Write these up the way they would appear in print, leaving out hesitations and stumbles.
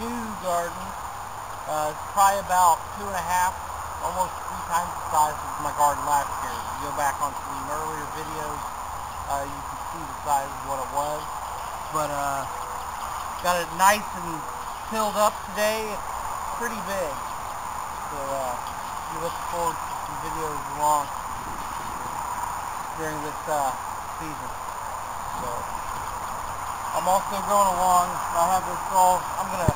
new garden. It's probably about 2.5, almost 3 times the size of my garden last year. If you go back on some earlier videos, you can see the size of what it was. But got it nice and tilled up today. It's pretty big. So we look forward to some videos along during this season. So I'm also going along. I have this all. I'm gonna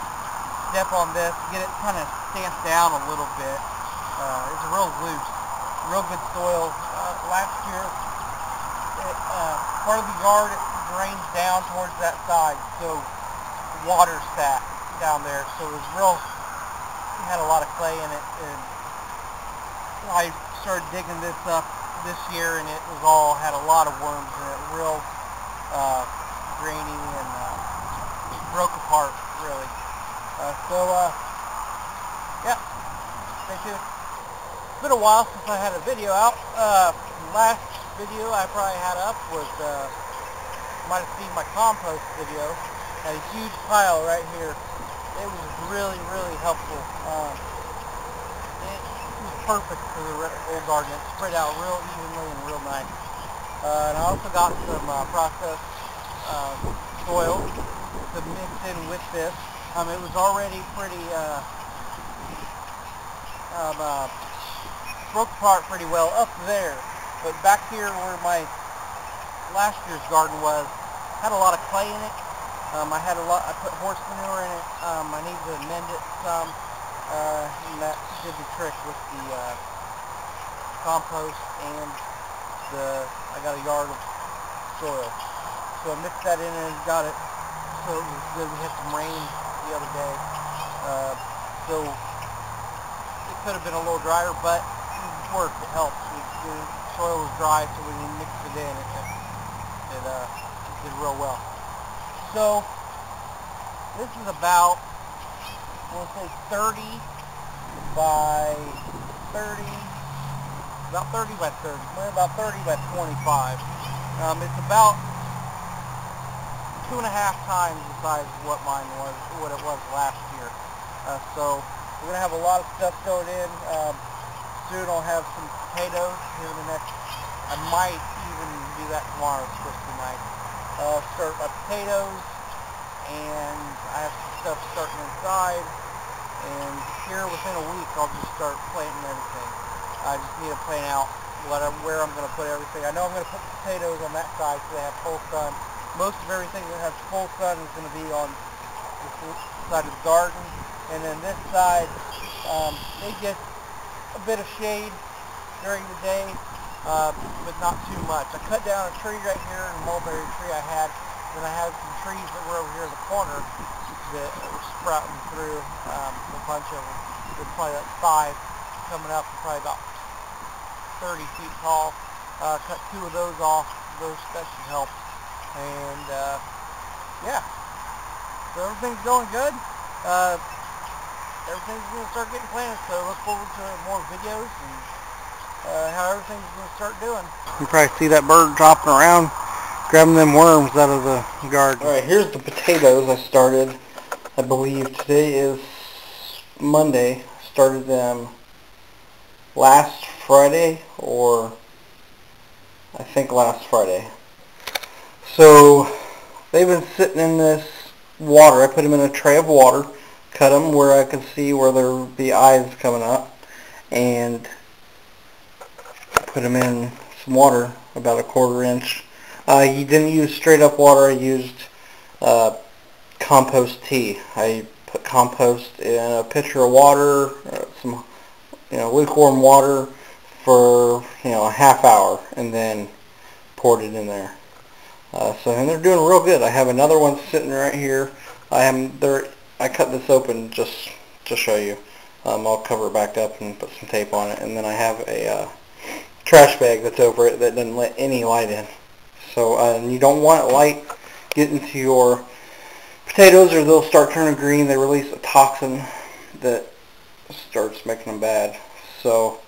step on this, get it kind of stamped down a little bit. It's real loose, real good soil. Last year, part of the yard it drains down towards that side, so water sat down there. So it was real. It had a lot of clay in it, and I started digging this up this year, and it was all had a lot of worms in it, real grainy, and broke apart really. Yeah, stay tuned. It's been a while since I had a video out. Last video I probably had up was, you might have seen my compost video. Had a huge pile right here. It was really, really helpful. It was perfect for the old garden. It spread out real evenly and real nice. And I also got some processed soil to mix in with this. It was already pretty broke apart pretty well up there, but back here where my last year's garden was, had a lot of clay in it. I put horse manure in it. I need to amend it some, and that did the trick with the compost, and I got a yard of soil. So I mixed that in and got it so it was good. We had some rain the other day, so it could have been a little drier, but it worked. It helped. The soil was dry, so when you mixed it in, it did real well. So this is about, we'll say 30 by 30, about 30 by 30. We're about 30 by 25. It's about 2.5 times the size of what mine was, what it was last year. So we're gonna have a lot of stuff going in. Soon I'll have some potatoes here in the next. I might even do that tomorrow. It's supposed to be nice. Start my potatoes, and I have some stuff starting inside. And here within a week, I'll just start planting everything. I just need to plan out where I'm going to put everything. I know I'm going to put the potatoes on that side so they have full sun. Most of everything that has full sun is going to be on this side of the garden, and then this side, they get a bit of shade during the day, but not too much. I cut down a tree right here, a mulberry tree I had. Then I had some trees that were over here in the corner that were sprouting through, a bunch of them. There's probably like 5 coming up, probably about 30 feet tall. Cut 2 of those off. That should help. And yeah, so everything's going good. Everything's going to start getting planted, so look forward to more videos and how everything's going to start doing. You can probably see that bird dropping around, grabbing them worms out of the garden. Alright, here's the potatoes I started. I believe today is Monday. Started them last Friday, or I think last Friday. So they've been sitting in this water. I put them in a tray of water, cut them where I could see where there would be eyes coming up, and put them in some water, about a 1/4 inch. You didn't use straight up water. I used compost tea. I put compost in a pitcher of water, some lukewarm water for a half hour, and then poured it in there. And they're doing real good. I have another one sitting right here. I cut this open just to show you. I'll cover it back up and put some tape on it, and then I have a trash bag that's over it that doesn't let any light in. So you don't want light getting to your potatoes, or they'll start turning green. They release a toxin that starts making them bad. So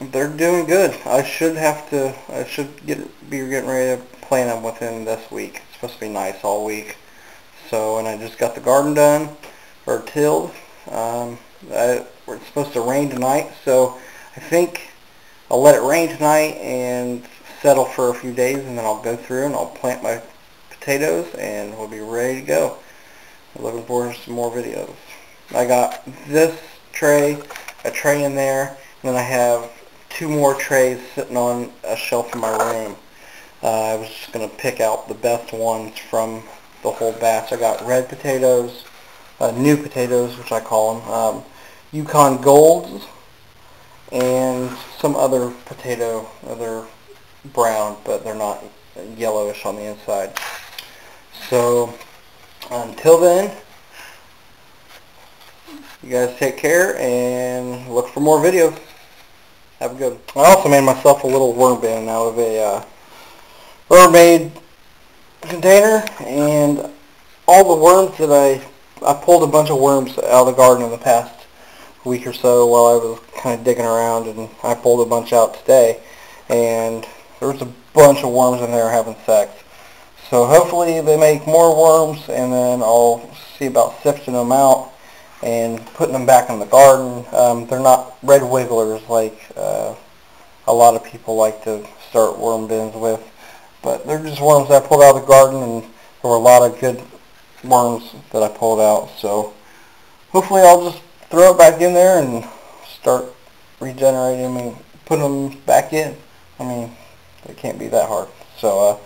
they're doing good. I should be getting ready to plant them within this week. It's supposed to be nice all week. So, and I just got the garden done, or tilled. It's supposed to rain tonight, so I think I'll let it rain tonight and settle for a few days, and then I'll go through and I'll plant my potatoes and we'll be ready to go. I'm looking forward to some more videos. I got this tray, a tray in there, and then I have 2 more trays sitting on a shelf in my room. I was just going to pick out the best ones from the whole batch. I got red potatoes, new potatoes, which I call them, Yukon Golds, and some other potato. They're brown, but they're not yellowish on the inside. So until then, you guys take care and look for more videos. Have a good one. I also made myself a little worm bin out of a Rubbermaid container, and all the worms that I pulled a bunch of worms out of the garden in the past week or so while I was kind of digging around, and I pulled a bunch out today, and there was a bunch of worms in there having sex. So hopefully they make more worms, and then I'll see about sifting them out and putting them back in the garden. They're not red wigglers like a lot of people like to start worm bins with, but they're just worms that I pulled out of the garden, and there were a lot of good worms that I pulled out. So hopefully I'll just throw it back in there and start regenerating them and putting them back in. I mean, it can't be that hard. So